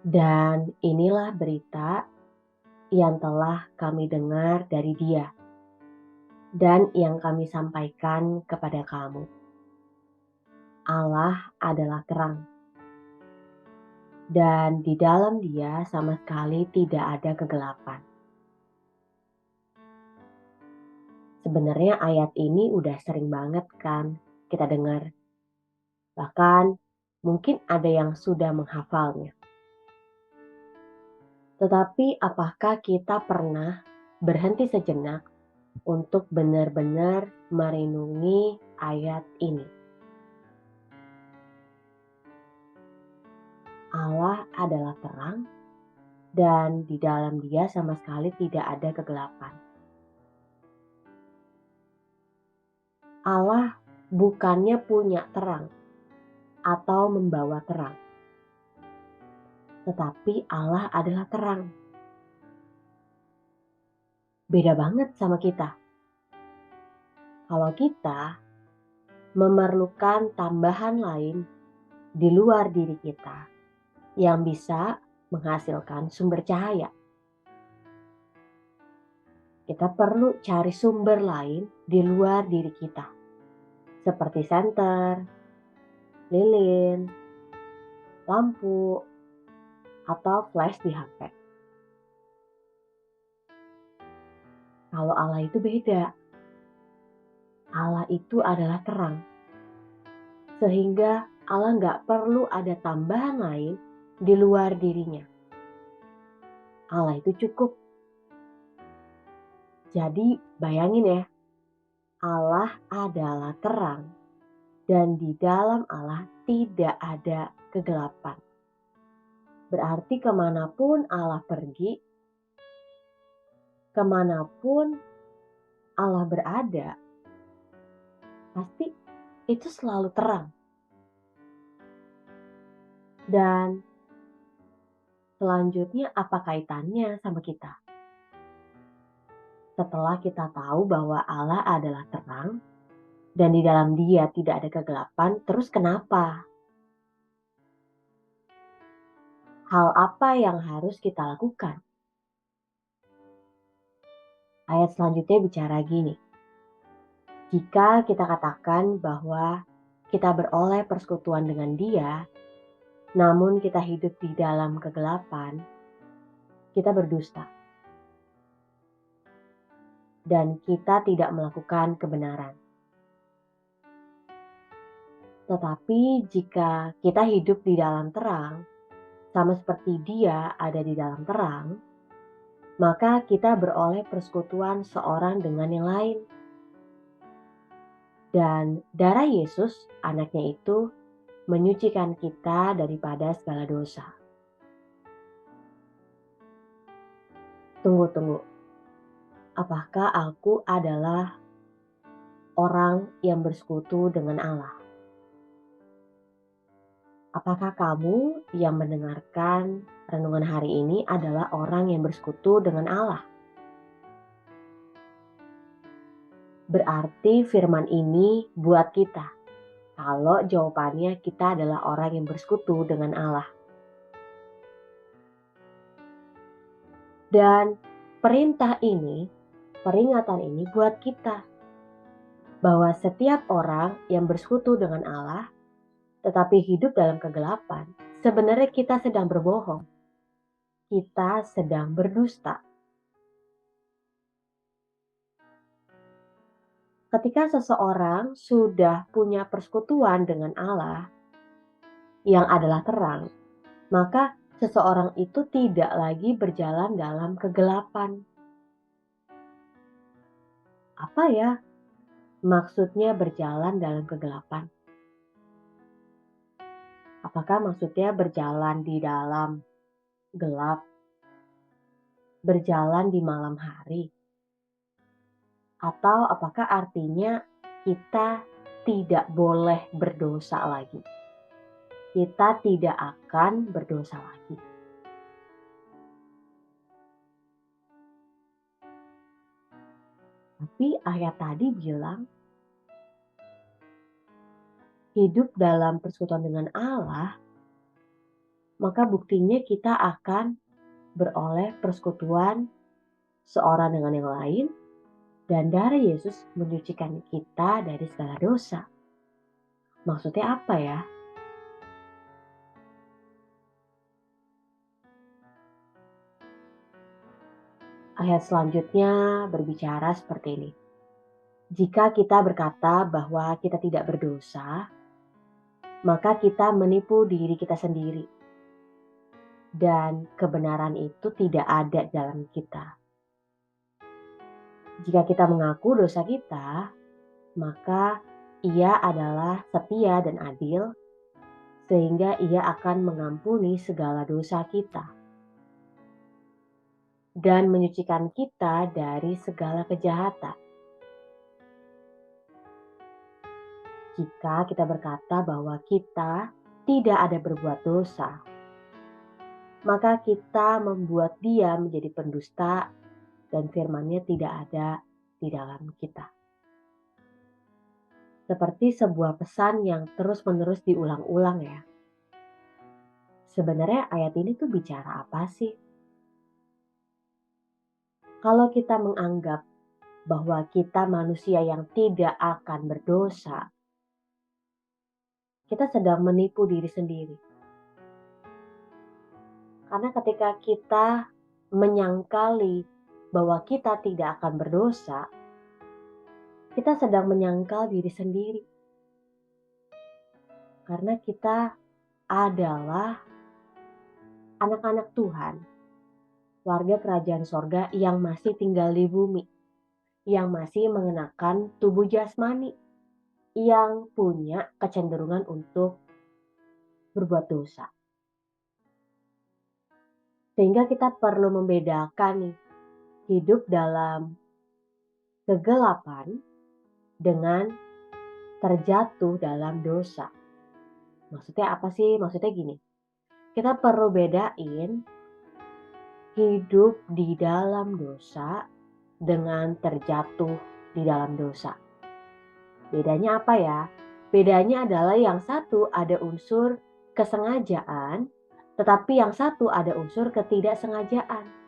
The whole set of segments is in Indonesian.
Dan inilah berita yang telah kami dengar dari Dia dan yang kami sampaikan kepada kamu. Allah adalah terang, dan di dalam Dia sama sekali tidak ada kegelapan. Sebenarnya ayat ini udah sering banget kan kita dengar. Bahkan mungkin ada yang sudah menghafalnya. Tetapi apakah kita pernah berhenti sejenak untuk benar-benar merenungi ayat ini? Allah adalah terang dan di dalam Dia sama sekali tidak ada kegelapan. Allah bukannya punya terang atau membawa terang, tetapi Allah adalah terang. Beda banget sama kita. Kalau kita memerlukan tambahan lain di luar diri kita yang bisa menghasilkan sumber cahaya. Kita perlu cari sumber lain di luar diri kita, seperti senter, lilin, lampu, atau flash di HP. Kalau Allah itu beda. Allah itu adalah terang. Sehingga Allah nggak perlu ada tambahan lain di luar dirinya. Allah itu cukup. Jadi bayangin ya, Allah adalah terang dan di dalam Allah tidak ada kegelapan. Berarti kemanapun Allah pergi, kemanapun Allah berada, pasti itu selalu terang. Dan selanjutnya apa kaitannya sama kita? Setelah kita tahu bahwa Allah adalah terang dan di dalam Dia tidak ada kegelapan, terus kenapa? Hal apa yang harus kita lakukan? Ayat selanjutnya bicara gini. Jika kita katakan bahwa kita beroleh persekutuan dengan Dia, namun kita hidup di dalam kegelapan, kita berdusta. Dan kita tidak melakukan kebenaran. Tetapi jika kita hidup di dalam terang, sama seperti Dia ada di dalam terang, maka kita beroleh persekutuan seorang dengan yang lain. Dan darah Yesus, anaknya itu, menyucikan kita daripada segala dosa. Tunggu. Apakah aku adalah orang yang bersekutu dengan Allah? Apakah kamu yang mendengarkan renungan hari ini adalah orang yang bersekutu dengan Allah? Berarti firman ini buat kita. Kalau jawabannya kita adalah orang yang bersekutu dengan Allah. Dan perintah ini, peringatan ini buat kita. Bahwa setiap orang yang bersekutu dengan Allah, tetapi hidup dalam kegelapan, sebenarnya kita sedang berbohong. Kita sedang berdusta. Ketika seseorang sudah punya persekutuan dengan Allah, yang adalah terang, maka seseorang itu tidak lagi berjalan dalam kegelapan. Apa ya maksudnya berjalan dalam kegelapan? Apakah maksudnya berjalan di dalam gelap, berjalan di malam hari? Atau apakah artinya kita tidak boleh berdosa lagi? Kita tidak akan berdosa lagi. Tapi ayat tadi bilang, hidup dalam persekutuan dengan Allah maka buktinya kita akan beroleh persekutuan seorang dengan yang lain, dan darah Yesus menyucikan kita dari segala dosa. Maksudnya apa ya? Ayat selanjutnya berbicara seperti ini. Jika kita berkata bahwa kita tidak berdosa, maka kita menipu diri kita sendiri. Dan kebenaran itu tidak ada dalam kita. Jika kita mengaku dosa kita, maka Ia adalah setia dan adil, sehingga Ia akan mengampuni segala dosa kita dan menyucikan kita dari segala kejahatan. Jika kita berkata bahwa kita tidak ada berbuat dosa, maka kita membuat Dia menjadi pendusta dan firman-Nya tidak ada di dalam kita. Seperti sebuah pesan yang terus-menerus diulang-ulang ya. Sebenarnya ayat ini tuh bicara apa sih? Kalau kita menganggap bahwa kita manusia yang tidak akan berdosa, kita sedang menipu diri sendiri. Karena ketika kita menyangkali bahwa kita tidak akan berdosa, kita sedang menyangkal diri sendiri. Karena kita adalah anak-anak Tuhan, warga kerajaan sorga yang masih tinggal di bumi, yang masih mengenakan tubuh jasmani, yang punya kecenderungan untuk berbuat dosa. Sehingga kita perlu membedakan nih, hidup dalam kegelapan dengan terjatuh dalam dosa. Maksudnya apa sih? Maksudnya gini, kita perlu bedain hidup di dalam dosa dengan terjatuh di dalam dosa. Bedanya apa ya? Bedanya adalah yang satu ada unsur kesengajaan, tetapi yang satu ada unsur ketidaksengajaan.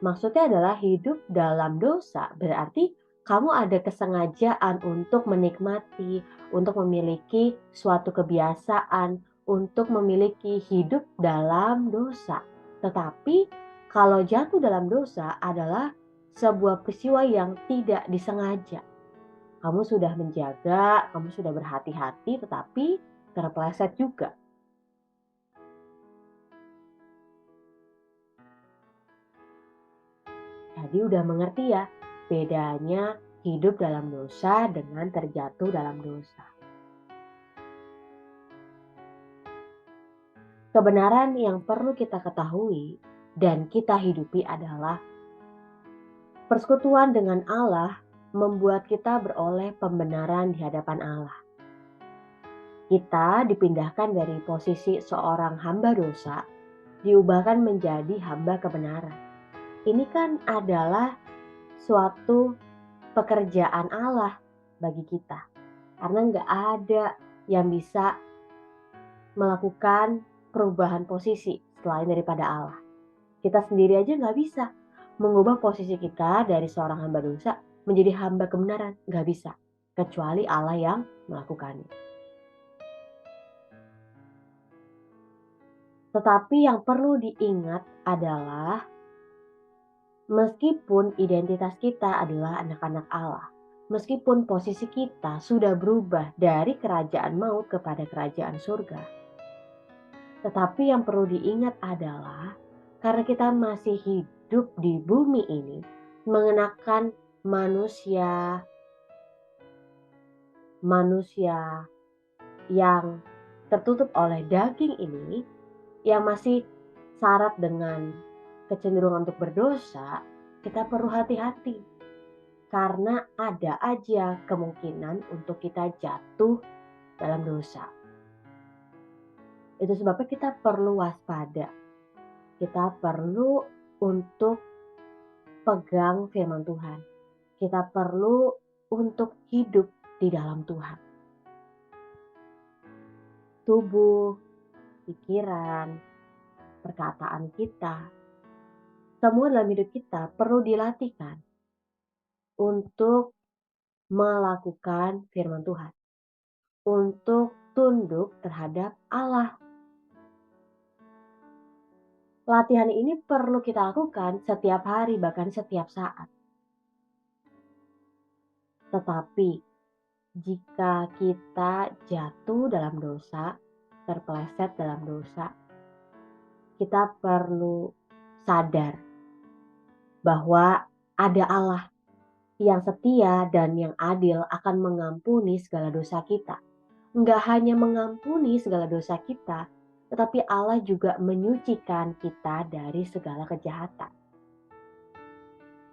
Maksudnya adalah hidup dalam dosa berarti kamu ada kesengajaan untuk menikmati, untuk memiliki suatu kebiasaan, untuk memiliki hidup dalam dosa. Tetapi kalau jatuh dalam dosa adalah sebuah peristiwa yang tidak disengaja. Kamu sudah menjaga, kamu sudah berhati-hati, tetapi terpeleset juga. Jadi udah mengerti ya, bedanya hidup dalam dosa dengan terjatuh dalam dosa. Kebenaran yang perlu kita ketahui dan kita hidupi adalah persekutuan dengan Allah membuat kita beroleh pembenaran di hadapan Allah. Kita dipindahkan dari posisi seorang hamba dosa, diubahkan menjadi hamba kebenaran. Ini kan adalah suatu pekerjaan Allah bagi kita. Karena nggak ada yang bisa melakukan perubahan posisi selain daripada Allah. Kita sendiri aja nggak bisa mengubah posisi kita dari seorang hamba dosa menjadi hamba kebenaran. Nggak bisa. Kecuali Allah yang melakukannya. Tetapi yang perlu diingat adalah meskipun identitas kita adalah anak-anak Allah, meskipun posisi kita sudah berubah dari kerajaan maut kepada kerajaan surga, tetapi yang perlu diingat adalah karena kita masih hidup di bumi ini, mengenakan manusia yang tertutup oleh daging ini, yang masih syarat dengan kecenderungan untuk berdosa, kita perlu hati-hati. Karena ada aja kemungkinan untuk kita jatuh dalam dosa. Itu sebabnya kita perlu waspada. Kita perlu untuk pegang firman Tuhan. Kita perlu untuk hidup di dalam Tuhan. Tubuh, pikiran, perkataan kita, semua dalam hidup kita perlu dilatihkan untuk melakukan firman Tuhan, untuk tunduk terhadap Allah. Latihan ini perlu kita lakukan setiap hari, bahkan setiap saat. Tetapi jika kita jatuh dalam dosa, terpeleset dalam dosa, kita perlu sadar bahwa ada Allah yang setia dan yang adil akan mengampuni segala dosa kita. Enggak hanya mengampuni segala dosa kita, tetapi Allah juga menyucikan kita dari segala kejahatan.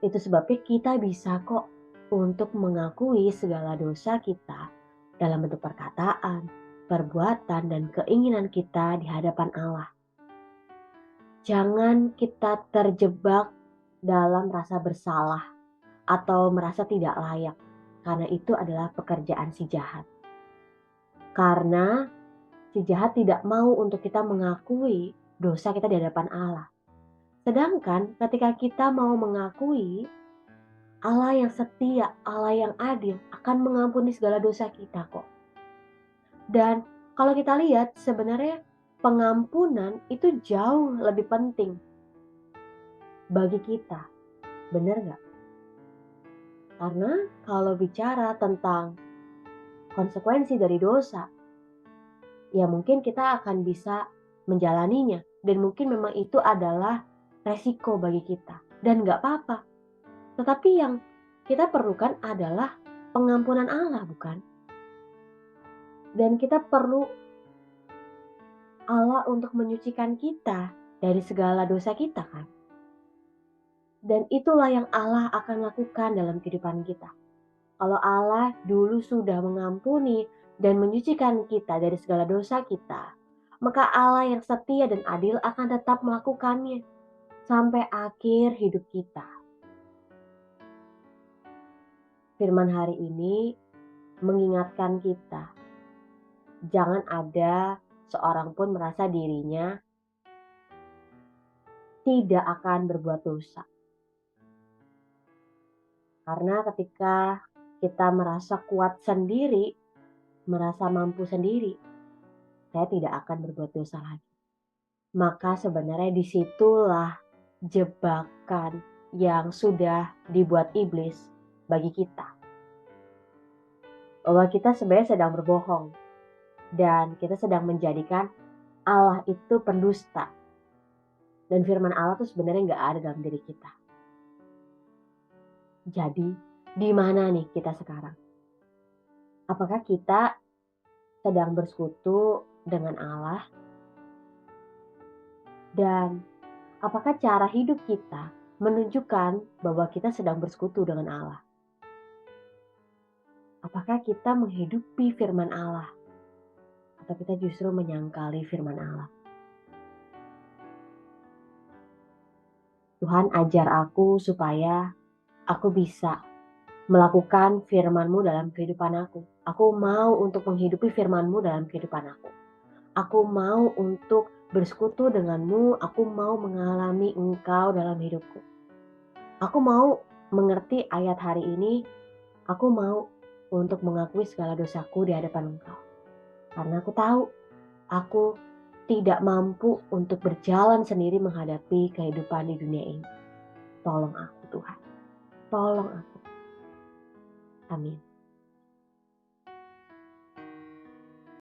Itu sebabnya kita bisa kok untuk mengakui segala dosa kita dalam bentuk perkataan, perbuatan, dan keinginan kita di hadapan Allah. Jangan kita terjebak dalam rasa bersalah atau merasa tidak layak, karena itu adalah pekerjaan si jahat. Karena si jahat tidak mau untuk kita mengakui dosa kita di hadapan Allah. Sedangkan ketika kita mau mengakui, Allah yang setia, Allah yang adil akan mengampuni segala dosa kita kok. Dan kalau kita lihat sebenarnya pengampunan itu jauh lebih penting bagi kita. Benar nggak? Karena kalau bicara tentang konsekuensi dari dosa, ya mungkin kita akan bisa menjalaninya. Dan mungkin memang itu adalah resiko bagi kita. Dan nggak apa-apa. Tetapi yang kita perlukan adalah pengampunan Allah, bukan? Dan kita perlu Allah untuk menyucikan kita dari segala dosa kita, kan? Dan itulah yang Allah akan lakukan dalam kehidupan kita. Kalau Allah dulu sudah mengampuni dan menyucikan kita dari segala dosa kita, maka Allah yang setia dan adil akan tetap melakukannya sampai akhir hidup kita. Firman hari ini mengingatkan kita, jangan ada seorang pun merasa dirinya tidak akan berbuat dosa. Karena ketika kita merasa kuat sendiri, merasa mampu sendiri, saya tidak akan berbuat dosa lagi. Maka sebenarnya disitulah jebakan yang sudah dibuat iblis bagi kita. Bahwa kita sebenarnya sedang berbohong. Dan kita sedang menjadikan Allah itu pendusta. Dan firman Allah itu sebenarnya nggak ada dalam diri kita. Jadi, di mana nih kita sekarang? Apakah kita sedang bersekutu dengan Allah? Dan apakah cara hidup kita menunjukkan bahwa kita sedang bersekutu dengan Allah? Apakah kita menghidupi firman Allah? Atau kita justru menyangkali firman Allah? Tuhan, ajar aku supaya aku bisa melakukan firman-Mu dalam kehidupan aku. Aku mau untuk menghidupi firman-Mu dalam kehidupan aku. Aku mau untuk bersekutu denganmu, aku mau mengalami Engkau dalam hidupku. Aku mau mengerti ayat hari ini, aku mau untuk mengakui segala dosaku di hadapan Engkau. Karena aku tahu, aku tidak mampu untuk berjalan sendiri menghadapi kehidupan di dunia ini. Tolong aku Tuhan, tolong aku. Amin.